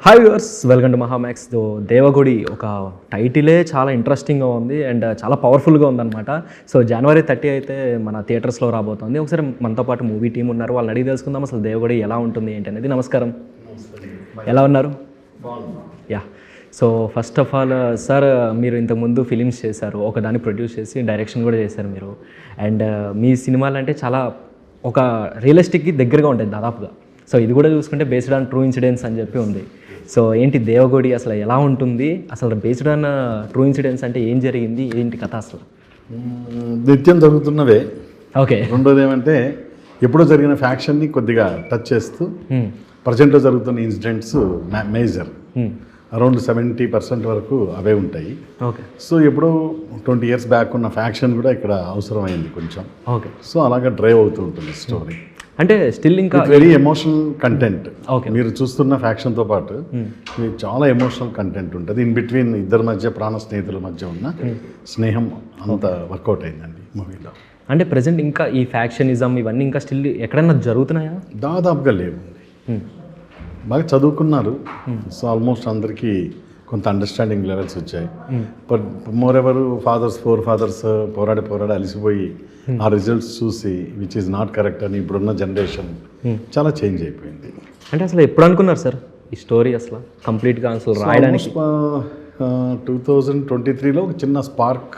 Hi viewers, welcome to Mahamax. Devagudi ఒక టైటిలే చాలా ఇంట్రెస్టింగ్గా ఉంది అండ్ చాలా పవర్ఫుల్గా ఉందన్నమాట. సో January 30 అయితే మన థియేటర్స్లో రాబోతుంది. ఒకసారి మనతో పాటు మూవీ టీం ఉన్నారు, వాళ్ళని అడిగి తెలుసుకుందాం అసలు దేవగుడి ఎలా ఉంటుంది ఏంటి అనేది. నమస్కారం, ఎలా ఉన్నారు? Yeah. So first of all sir, మీరు ఇంతకుముందు ఫిలిమ్స్ చేశారు, ఒకదాన్ని ప్రొడ్యూస్ చేసి డైరెక్షన్ కూడా చేశారు మీరు. అండ్ మీ సినిమాలు అంటే చాలా ఒక రియలిస్టిక్కి దగ్గరగా ఉంటాయి దాదాపుగా. సో ఇది కూడా చూసుకుంటే బేస్డ్ ఆన్ ట్రూ ఇన్సిడెంట్స్ అని చెప్పి ఉంది. సో ఏంటి దేవగుడి అసలు ఎలా ఉంటుంది, అసలు బేస్డ్ ఆన్ ట్రూ ఇన్సిడెంట్స్ అంటే ఏం జరిగింది, ఏంటి కథ అసలు? నిత్యం జరుగుతున్నవే. ఓకే. రెండోది ఏమంటే ఎప్పుడో జరిగిన ఫ్యాక్షన్ని కొద్దిగా టచ్ చేస్తూ ప్రజెంట్లో జరుగుతున్న ఇన్సిడెంట్స్ మేజర్ అరౌండ్ 70% వరకు అవే ఉంటాయి. ఓకే. సో ఎప్పుడో 20 years బ్యాక్ ఉన్న ఫ్యాక్షన్ కూడా ఇక్కడ అవసరమైంది కొంచెం. ఓకే. సో అలాగా డ్రైవ్ అవుతూ ఉంటుంది స్టోరీ. అంటే స్టిల్ ఇంకా వెరీ ఎమోషనల్ కంటెంట్. ఓకే. మీరు చూస్తున్న ఫ్యాక్షన్తో పాటు మీకు చాలా ఎమోషనల్ కంటెంట్ ఉంటుంది. ఇన్ బిట్వీన్ ఇద్దరి మధ్య, ప్రాణ స్నేహితుల మధ్య ఉన్న స్నేహం అంత వర్కౌట్ అయిందండి మూవీలో. అంటే ప్రజెంట్ ఇంకా ఈ ఫ్యాక్షనిజం ఇవన్నీ ఇంకా స్టిల్ ఎక్కడైనా జరుగుతున్నాయా? దాదాపుగా లేవు. బాగా చదువుకున్నారు. సో ఆల్మోస్ట్ అందరికీ కొంత అండర్స్టాండింగ్ లెవెల్స్ వచ్చాయి. But moreover forefathers పోరాడి అలసిపోయి ఆ రిజల్ట్స్ చూసి విచ్ ఈజ్ నాట్ కరెక్ట్ అని ఇప్పుడున్న జనరేషన్ చాలా చేంజ్ అయిపోయింది. అంటే అసలు ఎప్పుడు అనుకున్నారు సార్ ఈ స్టోరీ అసలు కంప్లీట్గా అసలు రాయడానికి? 2023లో ఒక చిన్న స్పార్క్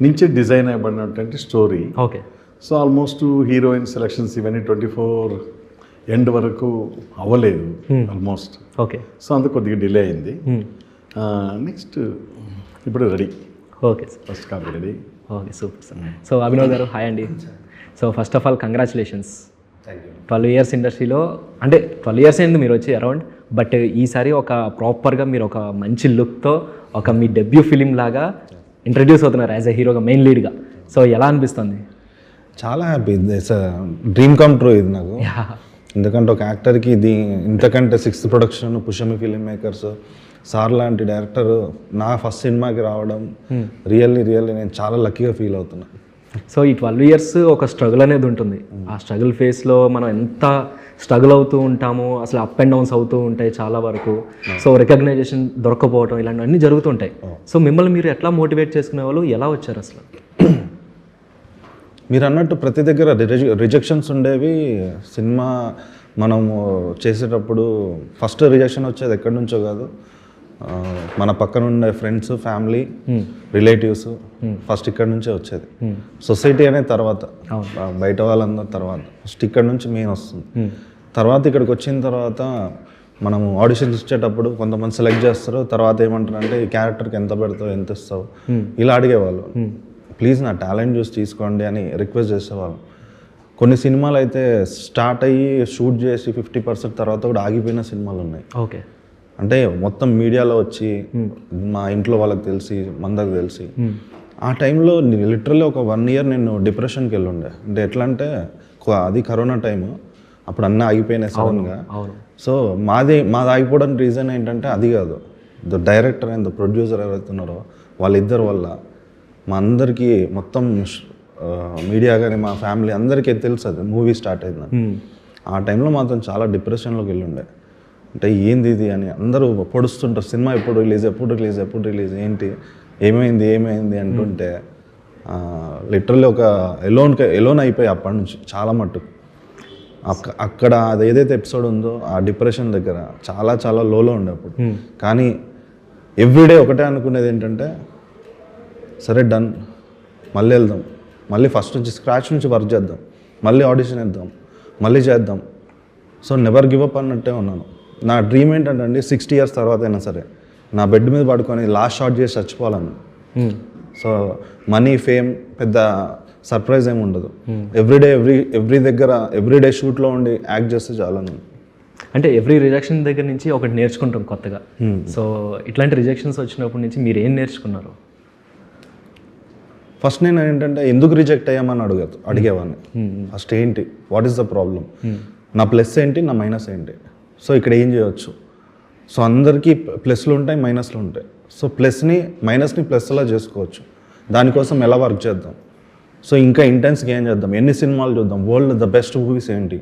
నుంచి డిజైన్ అయ్యబడినటువంటి story. Okay. So almost heroine selections ఇవన్నీ 24 ఎండ్ వరకు అవ్వలేదు ఆల్మోస్ట్. ఓకే. సో అందుకు కొద్దిగా డిలే అయింది. నెక్స్ట్ ఇప్పుడు ready. Okay sir, first copy ready. Okay, super sir. So Abhinav గారు, హాయ్ అండి. So first of all congratulations. 12 years ఇండస్ట్రీలో, అంటే 12 years అయింది మీరు వచ్చి అరౌండ్, బట్ ఈసారి ఒక ప్రాపర్గా మీరు ఒక మంచి లుక్తో ఒక మీ డెబ్యూ ఫిలిం లాగా ఇంట్రడ్యూస్ అవుతున్నారు యాజ్ ఎ హీరోగా, మెయిన్ లీడ్గా. సో ఎలా అనిపిస్తుంది? చాలా happy. It's dream come true ఇది నాకు. ఎందుకంటే ఒక యాక్టర్కి ఇది ఇంతకంటే 6th production, Pushyami film makers, sir లాంటి డైరెక్టర్ నా ఫస్ట్ సినిమాకి రావడం రియల్లీ నేను చాలా లక్కీగా ఫీల్ అవుతున్నా. సో ఈ 12 years ఒక స్ట్రగుల్ అనేది ఉంటుంది. ఆ స్ట్రగుల్ ఫేస్లో మనం ఎంత స్ట్రగుల్ అవుతూ ఉంటామో, అసలు అప్ అండ్ డౌన్స్ అవుతూ ఉంటాయి చాలా వరకు. సో రికగ్నైజేషన్ దొరకపోవడం ఇలాంటివన్నీ జరుగుతుంటాయి. సో మిమ్మల్ని మీరు ఎట్లా మోటివేట్ చేసుకునే వాళ్ళు, ఎలా వచ్చారు అసలు? మీరు అన్నట్టు ప్రతి దగ్గర రిజెక్షన్స్ ఉండేవి. సినిమా మనము చేసేటప్పుడు ఫస్ట్ రిజెక్షన్ వచ్చేది ఎక్కడి నుంచో కాదు, మన పక్కన ఉండే ఫ్రెండ్స్, ఫ్యామిలీ, రిలేటివ్స్ ఫస్ట్ ఇక్కడ నుంచే వచ్చేది. సొసైటీ అనేది తర్వాత, బయట వాళ్ళందరూ తర్వాత, ఫస్ట్ ఇక్కడ నుంచి మెయిన్ వస్తుంది. తర్వాత ఇక్కడికి వచ్చిన తర్వాత మనము ఆడిషన్స్ ఇచ్చేటప్పుడు కొంతమంది సెలెక్ట్ చేస్తారు. తర్వాత ఏమంటారు అంటే ఈ క్యారెక్టర్కి ఎంత పెడతావు, ఎంత ఇస్తావు, ఇలా అడిగేవాళ్ళు. ప్లీజ్ నా టాలెంట్ చూసి తీసుకోండి అని రిక్వెస్ట్ చేసేవాళ్ళం. కొన్ని సినిమాలు అయితే స్టార్ట్ అయ్యి షూట్ చేసి 50% తర్వాత కూడా ఆగిపోయిన సినిమాలు ఉన్నాయి. ఓకే. అంటే మొత్తం మీడియాలో వచ్చి మా ఇంట్లో వాళ్ళకి తెలిసి, మందకు తెలిసి, ఆ టైంలో లిటరల్లీ ఒక 1 year నేను డిప్రెషన్కి వెళ్ళి ఉండే. అంటే ఎట్లా అంటే అది కరోనా టైము, అప్పుడు అన్నీ ఆగిపోయినాయి సడన్గా. సో మాది ఆగిపోవడానికి రీజన్ ఏంటంటే అది కాదు, the director and the producer ఎవరైతే ఉన్నారో వాళ్ళిద్దరి వల్ల మా అందరికీ, మొత్తం మీడియా కానీ మా ఫ్యామిలీ అందరికీ తెలుసు అది మూవీ స్టార్ట్ అయిందని. ఆ టైంలో మాత్రం చాలా డిప్రెషన్లోకి వెళ్ళి ఉండే. అంటే ఏంది ఇది అని అందరూ పొడుస్తుంటారు, సినిమా ఎప్పుడు రిలీజ్ ఏంటి, ఏమైంది అంటుంటే లిటరల్లీ ఒక ఎలోన్ అయిపోయి అప్పటి నుంచి చాలా మట్టుకు. అక్కడ అది ఏదైతే ఎపిసోడ్ ఉందో ఆ డిప్రెషన్ దగ్గర చాలా లోలో ఉండే అప్పుడు. కానీ ఎవ్రీడే ఒకటే అనుకునేది ఏంటంటే, సరే డన్, మళ్ళీ వెళ్దాం, మళ్ళీ ఫస్ట్ నుంచి స్క్రాచ్ నుంచి వర్క్ చేద్దాం, మళ్ళీ ఆడిషన్ వేద్దాం, మళ్ళీ చేద్దాం. సో నెవర్ గివ్ అప్ అన్నట్టే ఉన్నాను. నా డ్రీమ్ ఏంటంటే 60 years తర్వాత అయినా సరే నా బెడ్ మీద పడుకొని లాస్ట్ షాట్ చేసి చచ్చిపోవాలని. సో మనీ, ఫేమ్ పెద్ద సర్ప్రైజ్ ఏమి ఉండదు. ఎవ్రీడే షూట్లో ఉండి యాక్ట్ చేస్తే చాలని. అంటే ఎవ్రీ రిజెక్షన్ దగ్గర నుంచి ఒకటి నేర్చుకుంటాం కొత్తగా. సో ఇట్లాంటి రిజెక్షన్స్ వచ్చినప్పటి నుంచి మీరు ఏం నేర్చుకున్నారు? ఫస్ట్ నేను ఏంటంటే ఎందుకు రిజెక్ట్ అయ్యామని అడిగేవాడిని. ఫస్ట్ ఏంటి, వాట్ ఈస్ ద ప్రాబ్లం, నా ప్లస్ ఏంటి, నా మైనస్ ఏంటి, సో ఇక్కడ ఏం చేయవచ్చు. సో అందరికీ ప్లస్లు ఉంటాయి, మైనస్లు ఉంటాయి. సో మైనస్ని ప్లస్లా చేసుకోవచ్చు. దానికోసం ఎలా వర్క్ చేద్దాం, సో ఇంకా ఇంటెన్స్గా ఏం చేద్దాం, ఎన్ని సినిమాలు చూద్దాం, వరల్డ్లో ద బెస్ట్ మూవీస్ ఏంటి,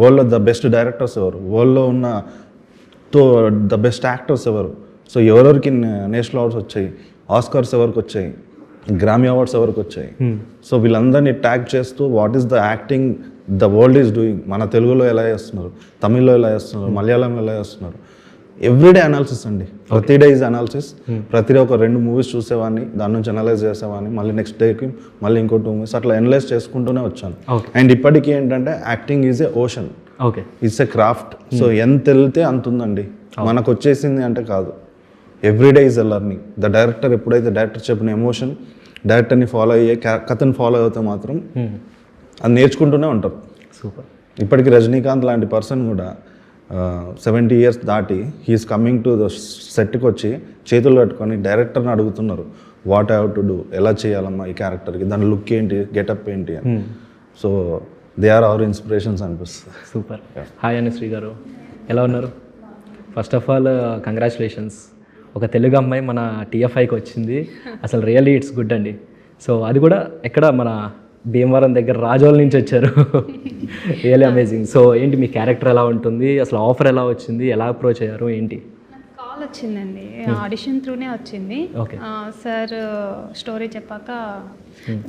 వరల్డ్లో ద బెస్ట్ డైరెక్టర్స్ ఎవరు, వరల్డ్లో ఉన్న తో ద బెస్ట్ యాక్టర్స్ ఎవరు, సో ఎవరెవరికి నేషనల్ అవార్డ్స్ వచ్చాయి, ఆస్కార్స్ ఎవరికి వచ్చాయి, గ్రామీ అవార్డ్స్ ఎవరికి వచ్చాయి. సో వీళ్ళందరినీ ట్యాగ్ చేస్తూ what is the acting the world is doing, మన తెలుగులో ఎలా చేస్తున్నారు, తమిళ్లో ఎలా చేస్తున్నారు, మలయాళంలో ఎలా చేస్తున్నారు, ఎవ్రీడే అనాలిసిస్ అండి. ప్రతి డే ఈజ్ అనాలిసిస్. ప్రతిడే ఒక 2 మూవీస్ చూసేవాడిని, దాని నుంచి అనలైజ్ చేసేవాడిని, మళ్ళీ నెక్స్ట్ డేకి మళ్ళీ ఇంకో 2 మూవీస్ అట్లా అనలైజ్ చేసుకుంటూనే వచ్చాను. అండ్ ఇప్పటికీ ఏంటంటే acting is a ocean, okay, it's a craft. So ఎంత వెళ్తే అంత ఉందండి, మనకు వచ్చేసింది అంటే కాదు. Everyday is a learning. The director ఎప్పుడైతే డైరెక్టర్ చెప్పిన ఎమోషన్ డైరెక్టర్ని ఫాలో అయ్యే కథను ఫాలో అవుతే మాత్రం అది నేర్చుకుంటూనే ఉంటారు. సూపర్. ఇప్పటికి రజనీకాంత్ లాంటి పర్సన్ కూడా 70 years దాటి హీఈస్ కమింగ్ టు ద సెట్కి వచ్చి చేతులు కట్టుకొని డైరెక్టర్ని అడుగుతున్నారు, వాట్ హ్యావ్ టు డూ, ఎలా చేయాలమ్మా ఈ క్యారెక్టర్కి, దాని లుక్ ఏంటి, గెటప్ ఏంటి అని. So they are our inspirations అనిపిస్తుంది. సూపర్. హాయ్ అనుశ్రీ గారు, ఎలా ఉన్నారు? ఫస్ట్ ఆఫ్ ఆల్ కంగ్రాచులేషన్స్, ఒక తెలుగు అమ్మాయి మన TFIకి వచ్చింది. అసలు రియల్లీ ఇట్స్ గుడ్ అండి. సో అది కూడా ఎక్కడ మన భీమవరం దగ్గర రాజోల్ నుంచి వచ్చారు. Really amazing. సో ఏంటి మీ క్యారెక్టర్ ఎలా ఉంటుంది, అసలు ఆఫర్ ఎలా వచ్చింది, ఎలా అప్రోచ్ అయ్యారు ఏంటి? కాల్ వచ్చిందండి, ఆడిషన్ త్రూనే వచ్చింది. సార్ స్టోరీ చెప్పాక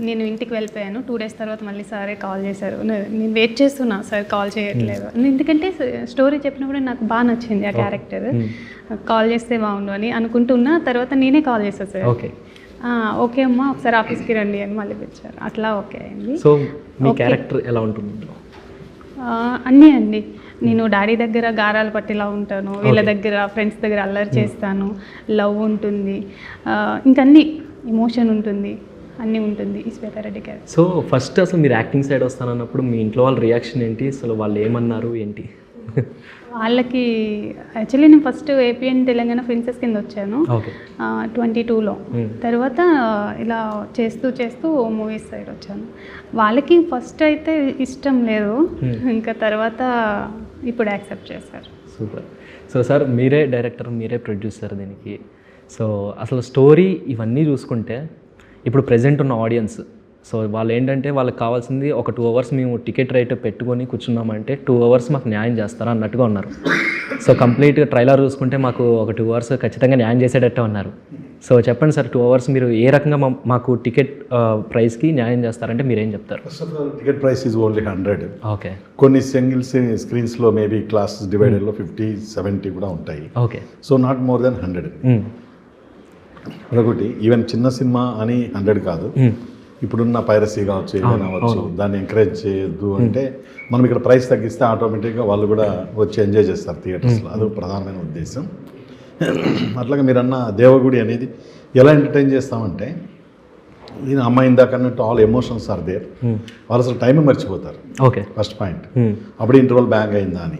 నేను ఇంటికి వెళ్ళిపోయాను. 2 days తర్వాత మళ్ళీ సారే కాల్ చేశారు. నేను వెయిట్ చేస్తున్నా, సార్ కాల్ చేయట్లేదు. ఎందుకంటే స్టోరీ చెప్పినప్పుడు నాకు బాగా నచ్చింది ఆ క్యారెక్టర్. కాల్ చేస్తే బాగుండు అని అనుకుంటున్నా. తర్వాత నేనే కాల్ చేశాను సార్. ఓకే అమ్మా ఒకసారి ఆఫీస్కి రండి అని మళ్ళీ పిలిచారు. అట్లా ఓకే అయింది. సో మీ క్యారెక్టర్ ఎలా ఉంటుంది? అన్నీ అండి. నేను డాడీ దగ్గర గారాలు పట్టిలా ఉంటాను, వీళ్ళ దగ్గర ఫ్రెండ్స్ దగ్గర అల్లరి చేస్తాను, లవ్ ఉంటుంది, ఇంకన్నీ ఎమోషన్ ఉంటుంది, అన్నీ ఉంటుంది ఈ శ్వేతారెడ్డి గారు. సో ఫస్ట్ అసలు మీరు యాక్టింగ్ సైడ్ వస్తానన్నప్పుడు మీ ఇంట్లో వాళ్ళ రియాక్షన్ ఏంటి, అసలు వాళ్ళు ఏమన్నారు ఏంటి? వాళ్ళకి యాక్చువల్లీ నేను ఫస్ట్ ఏపీఎన్ తెలంగాణ ప్రిన్సెస్ కింద వచ్చాను 22లో. తర్వాత ఇలా చేస్తూ చేస్తూ మూవీస్ సైడ్ వచ్చాను. వాళ్ళకి ఫస్ట్ అయితే ఇష్టం లేదు, ఇంకా తర్వాత ఇప్పుడు యాక్సెప్ట్ చేశారు. సూపర్. సో సార్ మీరే డైరెక్టర్, మీరే ప్రొడ్యూసర్ దీనికి. సో అసలు స్టోరీ ఇవన్నీ చూసుకుంటే ఇప్పుడు ప్రెజెంట్ ఉన్న ఆడియన్స్, సో వాళ్ళు ఏంటంటే వాళ్ళకి కావాల్సింది ఒక 2 hours మేము టికెట్ రేట్ పెట్టుకొని కూర్చున్నామంటే 2 hours మాకు న్యాయం చేస్తారా అన్నట్టుగా ఉన్నారు. సో కంప్లీట్గా ట్రైలర్ చూసుకుంటే మాకు ఒక 2 hours ఖచ్చితంగా న్యాయం చేసేటట్టే ఉన్నారు. సో చెప్పండి సార్, 2 hours మీరు ఏ రకంగా మాకు టికెట్ ప్రైస్కి న్యాయం చేస్తారంటే మీరేం చెప్తారు? First of all ticket price is only 100. Okay. కొన్ని సింగిల్ స్క్రీన్స్లో మేబీ క్లాసెస్ డివైడెడ్లో 50-70 కూడా ఉంటాయి. Okay. So not more than 100. అదొకటి. ఈవెన్ చిన్న సినిమా అని 100 కాదు. ఇప్పుడున్న పైరసీ కావచ్చు, ఏదైనా అవ్వచ్చు, దాన్ని ఎంకరేజ్ చేయొద్దు అంటే మనం ఇక్కడ ప్రైస్ తగ్గిస్తే ఆటోమేటిక్గా వాళ్ళు కూడా వచ్చి ఎంజాయ్ చేస్తారు థియేటర్స్లో. అది ప్రధానమైన ఉద్దేశం. అట్లాగే మీరు అన్న దేవగుడి అనేది ఎలా ఎంటర్టైన్ చేస్తామంటే, ఈయన అమ్మాయి ఇందాక అన్నట్టు ఆల్ ఎమోషన్స్ ఆర్ దేర్. వాళ్ళు అసలు టైం మర్చిపోతారు. ఓకే. First point. అప్పుడు ఇంటర్వల్ బ్యాంగ్ అయిందా అని.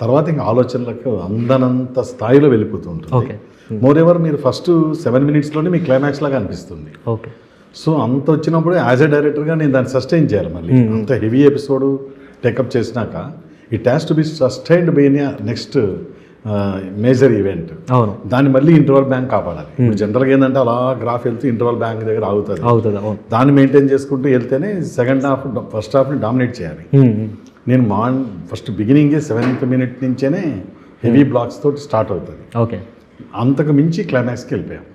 తర్వాత ఇంకా ఆలోచనలకు అందనంత స్థాయిలో వెళ్ళిపోతూ ఉంటుంది. మోర్ ఎవర్ మీరు ఫస్ట్ 7 minutesలోనే మీ క్లైమాక్స్ లాగా అనిపిస్తుంది. ఓకే. సో అంత వచ్చినప్పుడు యాజ్ ఎ డైరెక్టర్గా నేను దాన్ని సస్టైన్ చేయాలి. మళ్ళీ అంత హెవీ ఎపిసోడ్ టేకప్ చేసినాక it has to be sustained by next major event. అవును. దాన్ని మళ్ళీ ఇంటర్వల్ బ్యాంక్ కాపాడాలి. ఇప్పుడు జనరల్గా ఏంటంటే అలా గ్రాఫ్ వెళ్తూ ఇంటర్వల్ బ్యాంక్ దగ్గర అవుతుంది. దాన్ని మెయింటైన్ చేసుకుంటూ వెళ్తేనే సెకండ్ హాఫ్ ఫస్ట్ హాఫ్ని డామినేట్ చేయాలి. నేను ఫస్ట్ బిగినింగే 7th minute నుంచేనే హెవీ బ్లాక్స్ తోటి స్టార్ట్ అవుతుంది. ఓకే. అంతకు మించి క్లైమాక్స్కి వెళ్ళిపోయాం.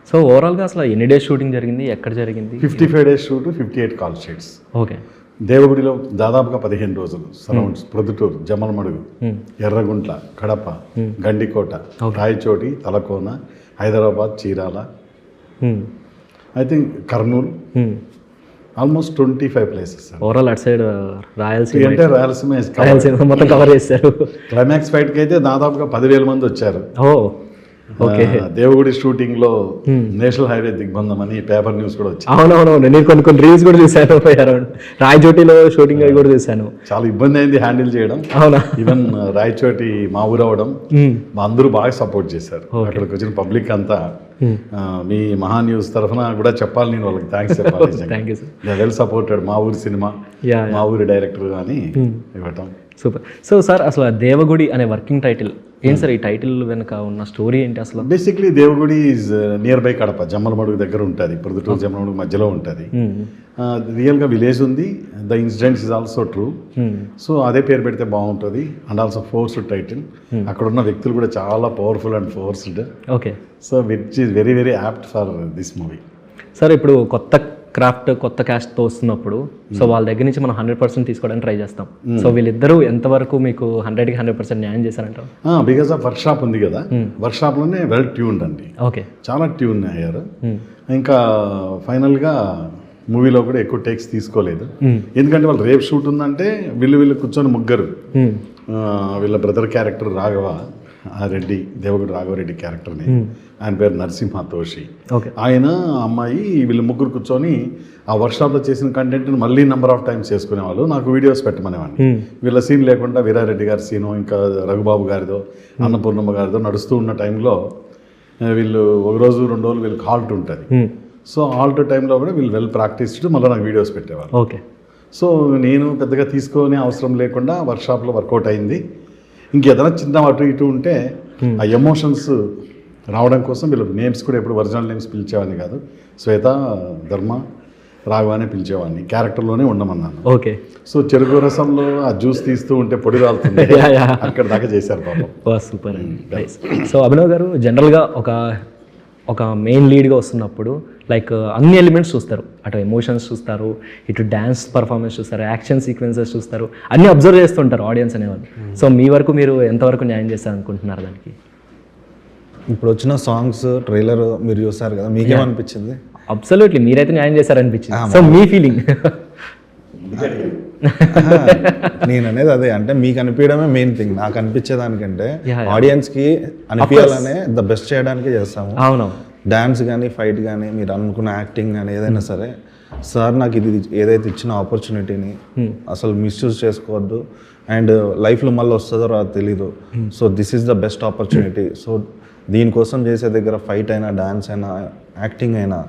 సో ఓవరాల్గా అసలు ఎన్ని డేస్ షూటింగ్ జరిగింది, ఎక్కడ జరిగింది? 55 days shoot, 58 call sheets. Okay. దేవగుడిలో దాదాపుగా 15 రోజులు surrounds. Proddatur, Jammalamadugu, Yerraguntla, Kadapa, Gandikota, Rayachoti, Talakona, Hyderabad, Chirala, I think Kurnool, almost 25 places. Overall అటు సైడ్ రాయలసీమ అంటే రాయలసీమ మొత్తం కవర్ చేశారు. క్లైమాక్స్ ఫైట్కి అయితే దాదాపుగా 10,000 మంది వచ్చారు. ఓకే. దేవగుడి షూటింగ్ లో నేషనల్ హైవే దిగ్బంధం అని పేపర్ న్యూస్ కూడా వచ్చింది. అవునవును, నేను కొన్ని రీల్స్ కూడా చూశాను. రాయచోటిలో షూటింగ్ అవి కూడా చూశాను. చాలా ఇబ్బంది అయింది హ్యాండిల్ చేయడం. అవునా? ఈవెన్ రాయచోటి మా ఊరు అవడం, అందరూ బాగా సపోర్ట్ చేశారు. అక్కడికి వచ్చిన పబ్లిక్ అంతా మీ మహా న్యూస్ తరఫున కూడా చెప్పాలి, నేను వాళ్ళకి థ్యాంక్స్ చెప్పాలి. Thank you sir. Well supported. మా ఊరి సినిమా, మా ఊరి డైరెక్టర్ అని ఇవ్వటం. సూపర్. సో సార్ అసలు దేవగుడి అనే వర్కింగ్ టైటిల్ ఏంటి సార్ ఈ టైటిల్ వెనుక ఉన్న స్టోరీ ఏంటి అసలు? Basically Devagudi is near by Kadapa, Jammalamadugu దగ్గర ఉంటుంది, ప్రొద్దుటూరు జమ్మలమడుగు మధ్యలో ఉంటుంది. రియల్గా విలేజ్ ఉంది. The incidents is also true. So అదే పేరు పెడితే బాగుంటుంది. And also forced title. అక్కడ ఉన్న వ్యక్తులు కూడా చాలా powerful and forced. Okay. So which is very very apt for this movie. Sir ఇప్పుడు కొత్త క్రాఫ్ట్ కొత్త క్యాస్ట్తో వస్తున్నప్పుడు సో వాళ్ళ దగ్గర నుంచి మనం 100% తీసుకోవడానికి ట్రై చేస్తాం. సో వీళ్ళిద్దరూ ఎంతవరకు మీకు 100కి 100% న్యాయం చేశారంటారు? బికాస్ ఆఫ్ వర్క్ షాప్ ఉంది కదా, వర్క్ షాప్లోనే వెల్ ట్యూన్డ్ అండి. ఓకే. చాలా ట్యూన్ అయ్యారు. ఇంకా ఫైనల్గా మూవీలో కూడా ఎక్కువ టేక్స్ తీసుకోలేదు. ఎందుకంటే వాళ్ళు రేపు షూట్ ఉందంటే వీళ్ళు కూర్చొని ముగ్గురు, వీళ్ళ బ్రదర్ క్యారెక్టర్ రాఘవ రెడ్డి, దేవగుడి రాఘవరెడ్డి క్యారెక్టర్ని, ఆయన పేరు నరసింహ తోషి, ఆయన అమ్మాయి, వీళ్ళు ముగ్గురు కూర్చొని ఆ వర్క్షాప్లో చేసిన కంటెంట్ని మళ్ళీ నెంబర్ ఆఫ్ టైమ్స్ చేసుకునేవాళ్ళు. నాకు వీడియోస్ పెట్టమనేవాడిని. వీళ్ళ సీన్ లేకుండా వీరారెడ్డి గారి సీను, ఇంకా రఘుబాబు గారిదో అన్నపూర్ణమ్మ గారిదో నడుస్తూ ఉన్న టైంలో వీళ్ళు ఒక రోజు 2 రోజులు వీళ్ళకి హాల్ట్ ఉంటుంది. సో హాల్ట్ టైంలో కూడా వీళ్ళు వెల్ ప్రాక్టీస్డ్ మళ్ళీ నాకు వీడియోస్ పెట్టేవాళ్ళు. ఓకే. సో నేను పెద్దగా తీసుకొని అవసరం లేకుండా వర్క్షాప్లో వర్కౌట్ అయింది. ఇంకేదైనా చిన్న అటు ఇటు ఉంటే ఆ ఎమోషన్స్ రావడం కోసం వీళ్ళు నేమ్స్ కూడా ఎప్పుడు ఒరిజినల్ నేమ్స్ పిలిచేవాడిని కాదు. శ్వేత, ధర్మ, రాఘవ అని పిలిచేవాడిని. క్యారెక్టర్లోనే ఉండమన్నాను. ఓకే. సో చెరుకు రసంలో ఆ జ్యూస్ తీస్తూ ఉంటే పొడి రాలుతుంది, అక్కడ దాకా చేశారు పాపం. సూపర్ అండి. సో అభినవ్ గారు జనరల్గా ఒక మెయిన్ లీడ్గా వస్తున్నప్పుడు లైక్ అన్ని ఎలిమెంట్స్ చూస్తారు. అటు ఎమోషన్స్ చూస్తారు, ఇటు డ్యాన్స్ పర్ఫార్మెన్స్ చూస్తారు, యాక్షన్ సీక్వెన్సెస్ చూస్తారు, అన్నీ అబ్జర్వ్ చేస్తుంటారు ఆడియన్స్ అనేవాళ్ళు. సో మీ వరకు మీరు ఎంతవరకు న్యాయం చేస్తారు అనుకుంటున్నారు దానికి? ఇప్పుడు వచ్చిన సాంగ్స్ ట్రైలర్ మీరు చూసారు కదా, మీకేమనిపించింది? అబ్సల్యూట్లీ మీరైతే న్యాయం చేశారనిపించింది. సో మీ ఫీలింగ్? నేను అనేది అదే, అంటే మీకు అనిపించడమే మెయిన్ థింగ్. నాకు అనిపించేదానికంటే ఆడియన్స్కి అనిపించాలనే ద బెస్ట్ చేయడానికి చేస్తాము. అవును. డ్యాన్స్ కానీ, ఫైట్ కానీ, మీరు అనుకున్న యాక్టింగ్ కానీ ఏదైనా సరే, సార్ నాకు ఇది ఏదైతే ఇచ్చిన ఆపర్చునిటీని అసలు మిస్యూజ్ చేసుకోవద్దు. అండ్ లైఫ్లో మళ్ళీ వస్తుందో రాదో తెలీదు. So this is the best opportunity. So దీనికోసం చేసే దగ్గర ఫైట్ అయినా, డ్యాన్స్ అయినా, యాక్టింగ్ అయినా,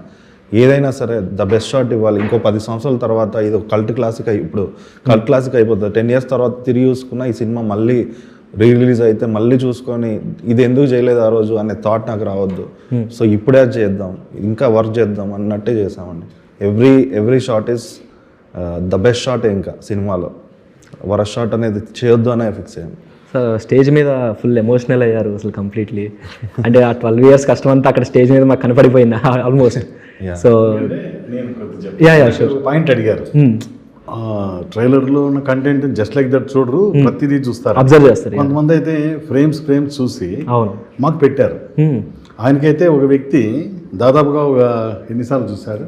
ఏదైనా సరే ద బెస్ట్ షాట్ ఇవ్వాలి. ఇంకో 10 సంవత్సరాల తర్వాత ఇది కల్ట్ క్లాసిక్ ఇప్పుడు కల్ట్ క్లాసిక్ అయిపోతుంది. 10 years తర్వాత తిరిగి చూసుకున్న ఈ సినిమా మళ్ళీ రిలీజ్ అయితే మళ్ళీ చూసుకొని ఇది ఎందుకు చేయలేదు ఆ రోజు అనే థాట్ నాకు రావద్దు. సో ఇప్పుడే చేద్దాం, ఇంకా వర్క్ చేద్దాం అన్నట్టే చేసామండి. Every shot is the best షాటే. ఇంకా సినిమాలో వరస్ట్ షాట్ అనేది చేయొద్దు అనే ఫిక్స్ అయ్యాను. సో స్టేజ్ మీద ఫుల్ ఎమోషనల్ అయ్యారు అసలు కంప్లీట్లీ. అంటే ఆ 12 years కష్టం అంతా అక్కడ స్టేజ్ మీద మాకు కనపడిపోయింది ఆల్మోస్ట్. సో పాయింట్ అడిగారు, ట్రైలర్లో ఉన్న కంటెంట్ జస్ట్ లైక్ దట్ చూడరు, ప్రతిదీ చూస్తారు, అబ్జర్వ్ చేస్తారు. కొంతమంది అయితే ఫ్రేమ్స్ చూసి మాకు పెట్టారు. ఆయనకైతే ఒక వ్యక్తి దాదాపుగా ఒక ఎన్నిసార్లు చూశారు,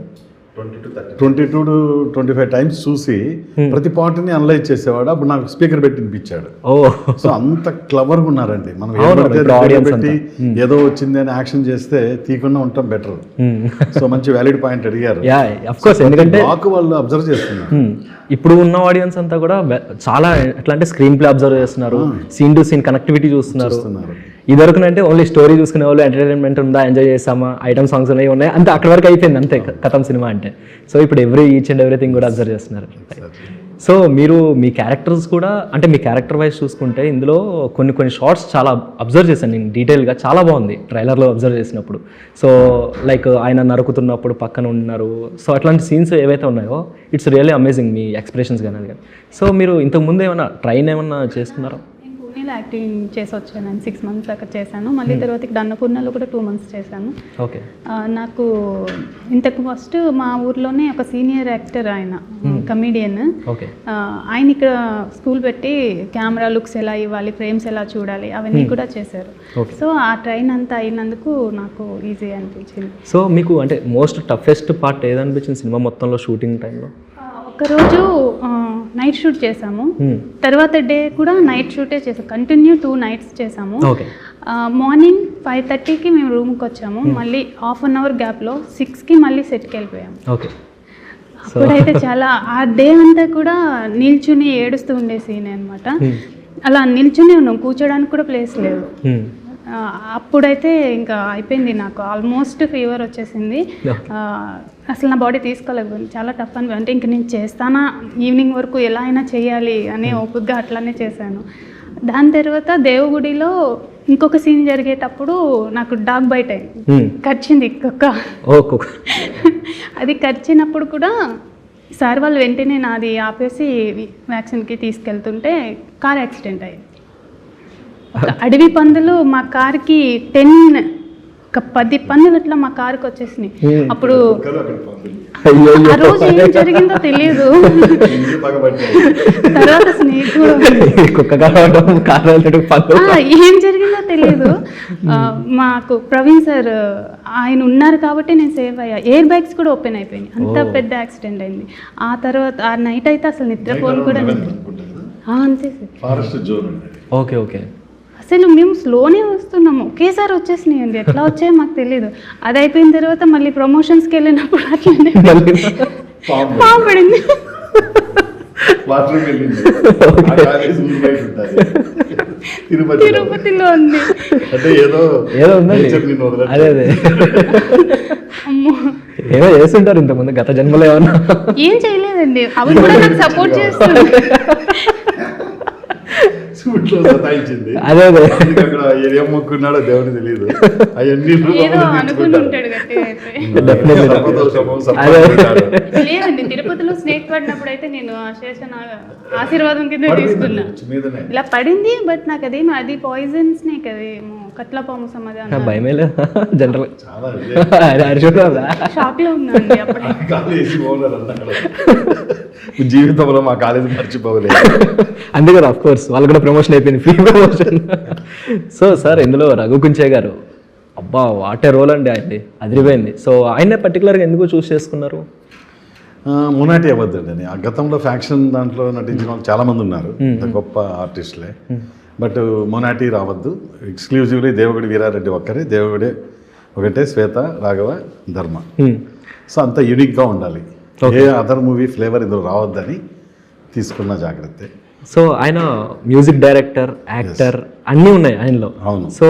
22 to 25 టైమ్స్ చూసి ప్రతి పాయింట్ని అనలైజ్ చేసేవాడు. అప్పుడు నాకు స్పీకర్ పెట్టి వినిపించాడు. సో అంత క్లవర్గా ఉన్నారండి. మనం పెట్టి ఏదో వచ్చింది అని యాక్షన్ చేస్తే తీయకుండా ఉంటాం బెటర్. సో మంచి వ్యాలిడ్ పాయింట్ అడిగారు. ఎందుకంటే వాళ్ళు అబ్జర్వ్ చేస్తున్నారు. ఇప్పుడు ఉన్న ఆడియన్స్ అంతా కూడా చాలా ఎట్లా అంటే స్క్రీన్ ప్లే అబ్జర్వ్ చేస్తున్నారు, సీన్ టు సీన్ కనెక్టివిటీ చూస్తున్నారు. ఇదివరకు అంటే ఓన్లీ స్టోరీ చూసుకునే వాళ్ళు, ఎంటర్టైన్మెంట్ ఉందా, ఎంజాయ్ చేస్తామా, ఐటమ్ సాంగ్స్ ఉన్నాయి, అంతే అక్కడ వరకు అయిపోయింది అంతే కథం సినిమా అంటే. సో ఇప్పుడు ఈచ్ అండ్ ఎవ్రీథింగ్ కూడా అబ్జర్వ్ చేస్తున్నారు. సో మీరు మీ క్యారెక్టర్స్ కూడా అంటే మీ క్యారెక్టర్ వైజ్ చూసుకుంటే ఇందులో కొన్ని షార్ట్స్ చాలా అబ్జర్వ్ చేశాను నేను డీటెయిల్గా. చాలా బాగుంది ట్రైలర్లో అబ్జర్వ్ చేసినప్పుడు. సో లైక్ ఆయన నరుకుతున్నప్పుడు పక్కన ఉన్నారు. సో అట్లాంటి సీన్స్ ఏవైతే ఉన్నాయో it's really amazing me expressions కానీ అది కానీ. సో మీరు ఇంతకుముందు ఏమైనా ట్రైన్ ఏమన్నా చేసుకున్నారా? పూణేలో యాక్టింగ్ చేసి వచ్చాను. నేను 6 months అక్కడ చేశాను. మళ్ళీ తర్వాత ఇక్కడ అన్నపూర్ణలో కూడా 2 months చేశాను. ఓకే. నాకు ఇంతకు ఫస్ట్ మా ఊర్లోనే ఒక సీనియర్ యాక్టర్, ఆయన కమీడియన్. ఓకే. ఆయన ఇక్కడ స్కూల్ పెట్టి కెమెరా లుక్స్ ఎలా ఇవ్వాలి, ఫ్రేమ్స్ ఎలా చూడాలి అవన్నీ కూడా చేశారు. సో ఆ ట్రైన్ అంతా అయినందుకు నాకు ఈజీ అనిపించింది. సో మీకు అంటే మోస్ట్ టఫెస్ట్ పార్ట్ ఏదనిపించింది సినిమా మొత్తంలో షూటింగ్ టైంలో? ఒకరోజు నైట్ షూట్ చేసాము, తర్వాత డే కూడా నైట్ షూటే చేసాము. కంటిన్యూ 2 nights చేసాము. మార్నింగ్ 5:30కి మేము రూమ్కి వచ్చాము. మళ్ళీ 1/2 hour గ్యాప్లో 6కి మళ్ళీ సెట్కి వెళ్ళిపోయాము. ఓకే. అప్పుడైతే చాలా ఆ డే అంతా కూడా నిల్చుని ఏడుస్తూ ఉండే సీన్ అనమాట. అలా నిల్చుని ఉన్నాం, కూర్చోడానికి కూడా ప్లేస్ లేదు. అప్పుడైతే ఇంకా అయిపోయింది, నాకు ఆల్మోస్ట్ ఫీవర్ వచ్చేసింది. అసలు నా బాడీ తీసుకోలేకపోయింది, చాలా టఫ్ అని. అంటే ఇంక నేను చేస్తానా, ఈవినింగ్ వరకు ఎలా అయినా చేయాలి అనే ఓపికగా అట్లానే చేశాను. దాని తర్వాత దేవగుడిలో ఇంకొక సీన్ జరిగేటప్పుడు నాకు డాగ్ బైట్ అయింది, కరిచింది కుక్క. అది కరిచినప్పుడు కూడా సార్ వాళ్ళు వెంటనే నాది ఆపేసి వ్యాక్సిన్కి తీసుకెళ్తుంటే కార్ యాక్సిడెంట్ అయ్యింది. అడవి పందులు మా కార్కి 10 పందులు అట్లా మా కారుకి వచ్చేసినాయి. అప్పుడు ఆ రోజు ఏం జరిగిందో తెలియదు. తర్వాత స్నేహితుడు ఏం జరిగిందో తెలియదు. మాకు ప్రవీణ్ సార్ ఆయన ఉన్నారు కాబట్టి నేను సేవ్ అయ్యా. ఎయిర్ బ్యాగ్స్ కూడా ఓపెన్ అయిపోయినాయి, అంత పెద్ద యాక్సిడెంట్ అయింది. ఆ తర్వాత ఆ నైట్ అయితే అసలు నిద్రపోను కూడా అంతే సార్. ఓకే. అసలు మేము స్లోనే వస్తున్నాము, ఒకేసారి వచ్చేసినాయండి. ఎట్లా వచ్చాయో మాకు తెలియదు. అది అయిపోయిన తర్వాత మళ్ళీ ప్రమోషన్స్కి వెళ్ళినప్పుడు అట్లనే పాము పడింది. తిరుపతిలో ఉంది. అమ్మో, ఏమో చేస్తుంటారు ఇంతకుముందు గత జన్మలో ఏమన్నా. ఏం చేయలేదండి, అవి కూడా నాకు సపోర్ట్ చేస్తుంది. అదే అక్కడ ఏం మొక్కున్నాడో దేవుని తెలియదు. అవన్నీ ఏదో అనుకుని ఉంటాడు గట్టిగా అయితే. లేదండి, తిరుపతిలో స్నేక్ పడినప్పుడు అయితే నేను శేషన ఆశీర్వాదం కింద తీసుకున్నా. ఇలా పడింది, బట్ నాకు అదేమో అది పాయిజన్ స్నేక్, అదేమో కట్లపాము సమాధానం భయమే లేదు జనరల్. షాక్ లో ఉన్నా అండి అప్పుడే. జీవితంలో మా కాలేజీ మర్చిపోలేదు. అంతే కదా, ఆఫ్ కోర్స్ వాళ్ళు కూడా ప్రమోషన్ అయిపోయింది, ఫ్రీ ప్రమోషన్. సో సార్ ఇందులో రఘు కుంచే గారు, అబ్బా వాటే రోల్ అండి ఆయనది, అదిరిపోయింది. సో ఆయన పర్టికులర్గా ఎందుకు చూస్ చేసుకున్నారు? మొనాటి అవ్వద్దండి. ఆ గతంలో ఫ్యాక్షన్ దాంట్లో నటించిన వాళ్ళు చాలా మంది ఉన్నారు, గొప్ప ఆర్టిస్టులే. బట్ మొనాటి రావద్దు, ఎక్స్క్లూజివ్లీ దేవగుడి వీరారెడ్డి ఒక్కరే, దేవగుడి ఒకటే, శ్వేత, రాఘవ, ధర్మ. సో అంత యూనిక్గా ఉండాలి, ఏ అదర్ మూవీ ఫ్లేవర్ ఇందులో రావద్దని తీసుకున్న జాగ్రత్త. సో ఆయన మ్యూజిక్ డైరెక్టర్, యాక్టర్ అన్నీ ఉన్నాయి ఆయనలో. అవును. సో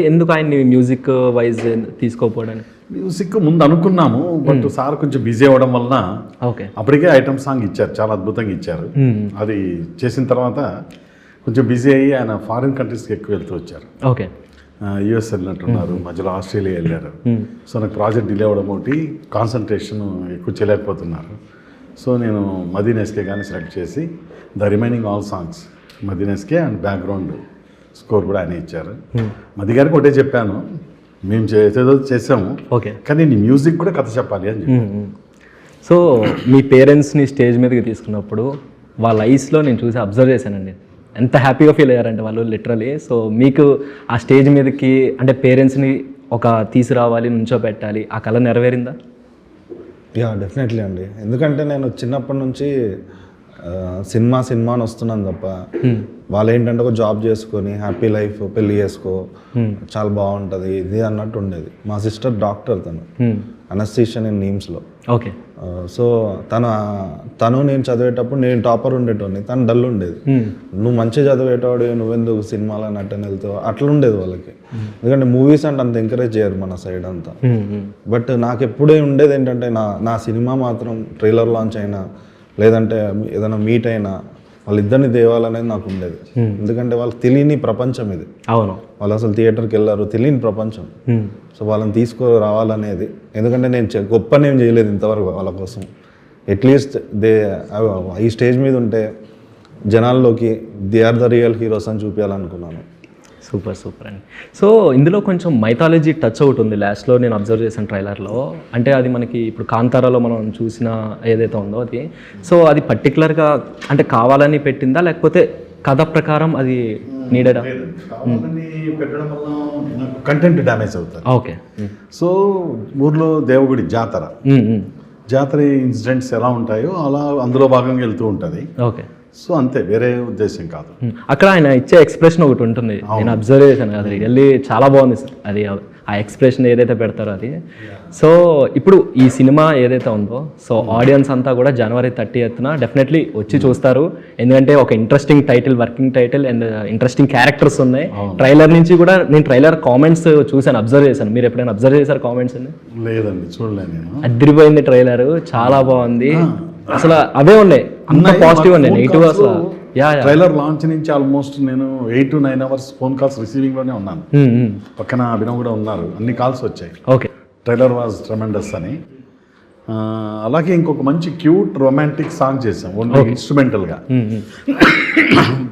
ఎందుకు ఆయన్ని మ్యూజిక్ వైజ్ తీసుకోకపోవడానికి? మ్యూజిక్ ముందు అనుకున్నాము, బట్ సార్ కొంచెం బిజీ అవ్వడం వలన ఓకే అప్పటికే ఐటమ్ సాంగ్ ఇచ్చారు, చాలా అద్భుతంగా ఇచ్చారు. అది చేసిన తర్వాత కొంచెం బిజీ అయ్యి ఆయన ఫారిన్ కంట్రీస్కి ఎక్కువ వెళ్తూ వచ్చారు. ఓకే, యుఎస్ వెళ్ళినట్టున్నారు, మధ్యలో ఆస్ట్రేలియా వెళ్ళారు. సో నాకు ప్రాజెక్ట్ డిలే అవ్వడం ఒకటి, కాన్సన్ట్రేషన్ ఎక్కువ చేయలేకపోతున్నారు. సో నేను మదీన్ ఎస్కే కానీ సెలెక్ట్ చేసి the remaining all songs Madeen SK and background score కూడా ఆయన ఇచ్చారు. మది గారికి ఒకటే చెప్పాను, మేము చేసేదో చేసాము, ఓకే, కానీ నీ మ్యూజిక్ కూడా కథ చెప్పాలి అని చెప్పి. సో మీ పేరెంట్స్ని స్టేజ్ మీదకి తీసుకున్నప్పుడు వాళ్ళ ఐస్లో నేను చూసి అబ్జర్వ్ చేశానండి, ఎంత హ్యాపీగా ఫీల్ అయ్యారంటే వాళ్ళు లిటరలీ. సో మీకు ఆ స్టేజ్ మీదకి అంటే పేరెంట్స్ని ఒక తీసుకురావాలి, నుంచో పెట్టాలి, ఆ కళ నెరవేరిందా? యా డెఫినెట్లీ అండి. ఎందుకంటే నేను చిన్నప్పటి నుంచి సినిమా అని వస్తున్నాను తప్ప, వాళ్ళు ఏంటంటే ఒక జాబ్ చేసుకొని హ్యాపీ లైఫ్, పెళ్ళి చేసుకో, చాలా బాగుంటుంది ఇది అన్నట్టు ఉండేది. మా సిస్టర్ డాక్టర్, తను అనస్థీషియన్ ఇన్ నీమ్స్లో. ఓకే. సో తను నేను చదివేటప్పుడు నేను టాపర్ ఉండేటోని, తను డల్ ఉండేది. నువ్వు మంచిగా చదివేటవాడు, నువ్వెందుకు సినిమాలో నటన వెళ్తావు, అట్లా ఉండేది వాళ్ళకి. ఎందుకంటే మూవీస్ అంటే అంత ఎంకరేజ్ చేయరు మన సైడ్ అంతా. బట్ నాకు ఎప్పుడే ఉండేది ఏంటంటే నా సినిమా మాత్రం ట్రైలర్ లాంచ్ అయినా లేదంటే ఏదైనా మీట్ అయినా వాళ్ళిద్దరిని దేవాలనేది నాకు ఉండేది. ఎందుకంటే వాళ్ళకి తెలియని ప్రపంచం ఇది. అవును, వాళ్ళు అసలు థియేటర్కి వెళ్ళారు, తెలియని ప్రపంచం. సో వాళ్ళని తీసుకురావాలనేది, ఎందుకంటే నేను గొప్పనేం చేయలేదు ఇంతవరకు వాళ్ళ కోసం. అట్లీస్ట్ ఈ స్టేజ్ మీద ఉంటే జనాల్లోకి they are the real heroes అని చూపించాలనుకున్నాను. సూపర్ అండి. సో ఇందులో కొంచెం మైథాలజీ టచ్ అవుట్ ఉంది లాస్ట్లో, నేను అబ్జర్వ్ చేశాను ట్రైలర్లో. అంటే అది మనకి ఇప్పుడు కాంతారాలో మనం చూసిన ఏదైతే ఉందో అది, సో అది పర్టికులర్గా అంటే కావాలని పెట్టిందా, లేకపోతే కథ ప్రకారం అది నీడెడా? పెట్టడం వల్ల కంటెంట్ డ్యామేజ్ అవుతుంది. ఓకే. సో ఊర్లో దేవగుడి జాతర ఇన్సిడెంట్స్ ఎలా ఉంటాయో అలా అందులో భాగంగా వెళ్తూ ఉంటుంది. ఓకే. సో అంతే, వేరే ఉద్దేశం కాదు. అక్కడ ఆయన ఇచ్చే ఎక్స్ప్రెషన్ ఒకటి ఉంటుంది, నేను అబ్జర్వ్ చేశాను, అది వెళ్ళి చాలా బాగుంది సార్. అది ఆ ఎక్స్ప్రెషన్ ఏదైతే పెడతారో అది. సో ఇప్పుడు ఈ సినిమా ఏదైతే ఉందో, సో ఆడియన్స్ అంతా కూడా January 30th డెఫినెట్లీ వచ్చి చూస్తారు. ఎందుకంటే ఒక interesting title, working title and interesting characters ఉన్నాయి. ట్రైలర్ నుంచి కూడా నేను ట్రైలర్ కామెంట్స్ చూశాను, అబ్జర్వ్ చేశాను. మీరు ఎప్పుడైనా అబ్జర్వ్ చేశారు కామెంట్స్? లేదండి, చూడలేదు నేను. అదిరిపోయింది ట్రైలర్, చాలా బాగుంది. అసలు అవే ఉన్నాయి, అంత పాజిటివ్ ఉన్నాయి, నెగిటివ్ అసలు యా యా ట్రైలర్ లాంచ్ నుంచి ఆల్మోస్ట్ నేను 8 to 9 hours ఫోన్ కాల్స్ రిసీవింగ్లోనే ఉన్నాను. పక్కన అభినవ్ కూడా ఉన్నారు, అన్ని కాల్స్ వచ్చాయి. ఓకే ట్రైలర్ వాజ్ ట్రెమెండస్ అని. అలాగే ఇంకొక మంచి క్యూట్ రొమాంటిక్ సాంగ్ చేసాం, ఓన్లీ ఇన్స్ట్రుమెంటల్గా.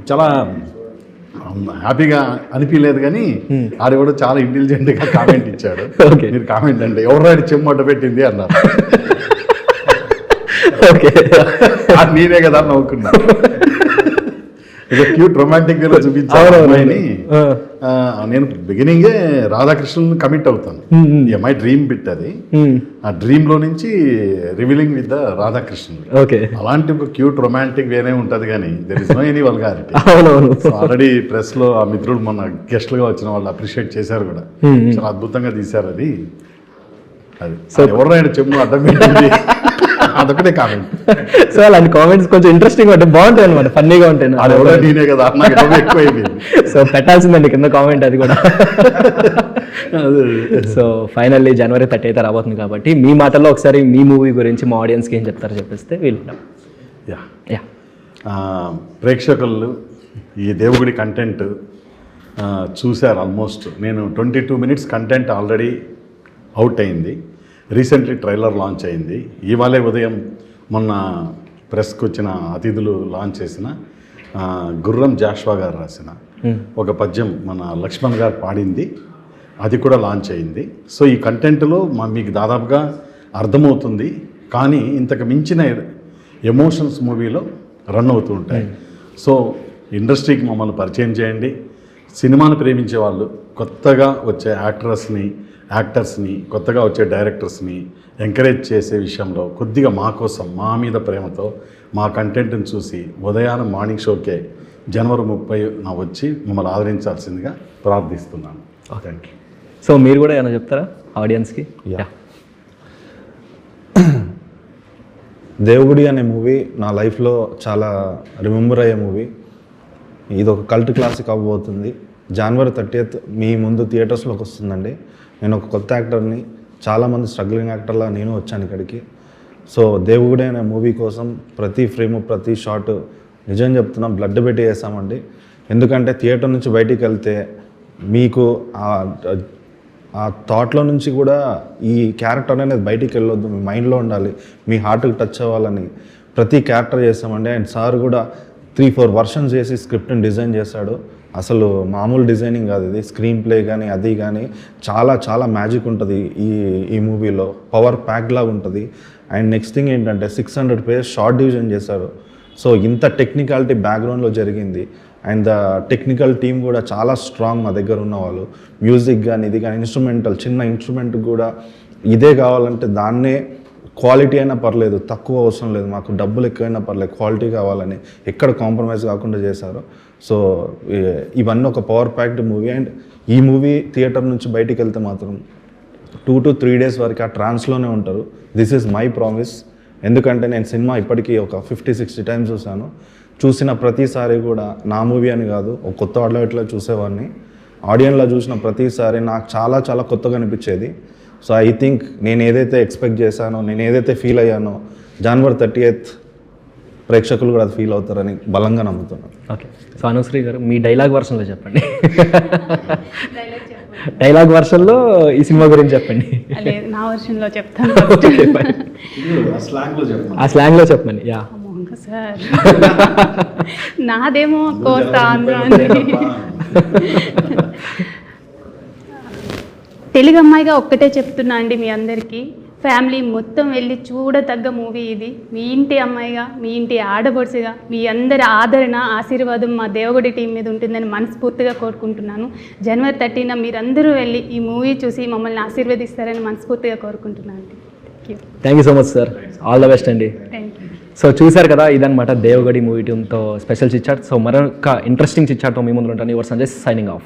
చాలా హ్యాపీగా అనిపించలేదు, కానీ ఆడ కూడా చాలా ఇంటెలిజెంట్గా కామెంట్ ఇచ్చాడు. మీరు కామెంట్ అంటే ఎవరు రాడి చెమ్మట పెట్టింది అన్నారు. ఓకే అది నేనే కదా నవ్వుకున్నా. ఇక క్యూట్ రొమాంటిక్ వేలో చూపించాను. నేను బిగినింగే రాధాకృష్ణన్ కమిట్ అవుతాను. మై డ్రీమ్ బిట్ అది. ఆ డ్రీమ్ లో నుంచి revealing with the Radhakrishnan. Okay అలాంటి ఒక క్యూట్ రొమాంటిక్ వేనే ఉంటది, కానీ there is no any vulgarity. అవునవును. ఆల్రెడీ ప్రెస్ లో ఆ మిత్రులు మొన్న గెస్ట్ లుగా వచ్చిన వాళ్ళు అప్రిషియేట్ చేశారు కూడా. చాలా అద్భుతంగా తీశారు అది. ఎవరైనా చెమ్ము అడ్డం పెట్టింది అదొకటే కామెంట్. సో అలాంటి కామెంట్స్ కొంచెం ఇంట్రెస్టింగ్ ఉంటాయి, బాగుంటాయి అనమాట, ఫన్నీగా ఉంటాయి. అది ఎవరో నేనే కదా, నాకు ఎక్కువైపోయింది. సో పెట్టాల్సిందండి కింద కామెంట్ అది కూడా. సో ఫైనల్లీ January 30th రాబోతుంది కాబట్టి మీ మాటల్లో ఒకసారి మీ మూవీ గురించి మా ఆడియన్స్కి ఏం చెప్తారో చెప్పేస్తే వీళ్ళు. యా ప్రేక్షకులు ఈ దేవుడి కంటెంట్ చూశారు. ఆల్మోస్ట్ నేను 22 minutes కంటెంట్ ఆల్రెడీ అవుట్ అయింది. రీసెంట్లీ ట్రైలర్ లాంచ్ అయింది. ఇవాళే ఉదయం మొన్న ప్రెస్కి వచ్చిన అతిథులు లాంచ్ చేసిన గుర్రం జాష్వా గారు రాసిన ఒక పద్యం మన లక్ష్మణ్ గారు పాడింది, అది కూడా లాంచ్ అయింది. సో ఈ కంటెంట్లో మీకు దాదాపుగా అర్థమవుతుంది, కానీ ఇంతకు మించిన ఎమోషన్స్ మూవీలో రన్ అవుతూ ఉంటాయి. సో ఇండస్ట్రీకి మమ్మల్ని పరిచయం చేయండి. సినిమాను ప్రేమించే వాళ్ళు, కొత్తగా వచ్చే యాక్టర్స్ని, కొత్తగా వచ్చే డైరెక్టర్స్ని ఎంకరేజ్ చేసే విషయంలో కొద్దిగా మా కోసం, మా మీద ప్రేమతో మా కంటెంట్ని చూసి ఉదయాన మార్నింగ్ షోకే January 30 వచ్చి మమ్మల్ని ఆదరించాల్సిందిగా ప్రార్థిస్తున్నాను. Thank you. సో మీరు కూడా ఏమైనా చెప్తారా ఆడియన్స్కి? యా దేవుడి అనే మూవీ నా లైఫ్లో చాలా రిమెంబర్ అయ్యే మూవీ. ఇది ఒక కల్ట్ క్లాసిక్ అవ్వబోతుంది. January 30th మీ ముందు థియేటర్స్లోకి వస్తుందండి. నేను ఒక కొత్త యాక్టర్ని, చాలామంది స్ట్రగ్లింగ్ యాక్టర్లా నేను వచ్చాను ఇక్కడికి. సో దేవుడి అనే మూవీ కోసం ప్రతి ఫ్రేమ్, ప్రతి షాట్ నిజం చెప్తున్నా బ్లడ్ పెట్టి వేసామండి. ఎందుకంటే థియేటర్ నుంచి బయటికి వెళ్తే మీకు ఆ థాట్లో నుంచి కూడా ఈ క్యారెక్టర్ అనేది బయటికి వెళ్ళొద్దు, మీ మైండ్లో ఉండాలి, మీ హార్ట్కి టచ్ అవ్వాలని ప్రతి క్యారెక్టర్ చేసామండి. అండ్ సార్ కూడా 3-4 వర్షన్స్ చేసి స్క్రిప్ట్ని డిజైన్ చేశాడు. అసలు మామూలు డిజైనింగ్ కాదు ఇది. స్క్రీన్ ప్లే కానీ అది కానీ చాలా చాలా మ్యాజిక్ ఉంటుంది ఈ మూవీలో. పవర్ ప్యాక్ లాగా ఉంటుంది. అండ్ నెక్స్ట్ థింగ్ ఏంటంటే 600 pages షార్ట్ డివిజన్ చేశారు. సో ఇంత టెక్నికాలిటీ బ్యాక్గ్రౌండ్లో జరిగింది. అండ్ ద టెక్నికల్ టీమ్ కూడా చాలా స్ట్రాంగ్ మా దగ్గర ఉన్న వాళ్ళు. మ్యూజిక్ కానీ ఇది కానీ ఇన్స్ట్రుమెంటల్, చిన్న ఇన్స్ట్రుమెంట్ కూడా ఇదే కావాలంటే దాన్నే క్వాలిటీ అయినా పర్లేదు, తక్కువ అవసరం లేదు, మాకు డబ్బులు ఎక్కువైనా పర్లేదు, క్వాలిటీ కావాలని ఎక్కడ కాంప్రమైజ్ కాకుండా చేశారు. సో ఇవన్నీ ఒక పవర్ ప్యాక్డ్ మూవీ. అండ్ ఈ మూవీ థియేటర్ నుంచి బయటికి వెళ్తే మాత్రం 2 to 3 days వరకు ఆ ట్రాన్స్లోనే ఉంటారు. This is my promise. ఎందుకంటే నేను సినిమా ఇప్పటికీ ఒక 50-60 times చూశాను. చూసిన ప్రతిసారి కూడా నా మూవీ అని కాదు, ఒక కొత్త వాడిలో ఇట్లా చూసేవాడిని. ఆడియన్లో చూసిన ప్రతిసారి నాకు చాలా చాలా కొత్తగా అనిపించేది. సో ఐ థింక్ నేను ఏదైతే ఎక్స్పెక్ట్ చేశానో, నేను ఏదైతే ఫీల్ అయ్యానో, January 30th ప్రేక్షకులు కూడా అది ఫీల్ అవుతారని బలంగా నమ్ముతున్నాను. ఓకే. సో అనుశ్రీ గారు మీ డైలాగ్ వర్షన్లో చెప్పండి. డైలాగ్ వర్షన్లో ఈ సినిమా గురించి చెప్పండి. నా వర్షన్లో చెప్తాను. ఆ స్లాంగ్లో చెప్పండి. యా సార్ నాదేమో కోస్తా ఆంధ్ర అండి. తెలుగు అమ్మాయిగా ఒక్కటే చెప్తున్నా అండి మీ అందరికీ, ఫ్యామిలీ మొత్తం వెళ్ళి చూడతగ్గ మూవీ ఇది. మీ ఇంటి అమ్మాయిగా, మీ ఇంటి ఆడపడుచుగా మీ అందరి ఆదరణ, ఆశీర్వాదం మా దేవగుడి టీం మీద ఉంటుందని మనస్ఫూర్తిగా కోరుకుంటున్నాను. January 30న మీరందరూ వెళ్ళి ఈ మూవీ చూసి మమ్మల్ని ఆశీర్వదిస్తారని మనస్ఫూర్తిగా కోరుకుంటున్నాను. Thank you so much sir. All the best అండి. Thank you. సో చూశారు కదా, ఇదన్నమాట దేవగడి మూవీ టీంతో స్పెషల్ చిట్చాట్. సో మరొక ఇంట్రెస్టింగ్ చిట్చాట్తో మీ ముందు ఉంటాను. Your Sanjay signing of.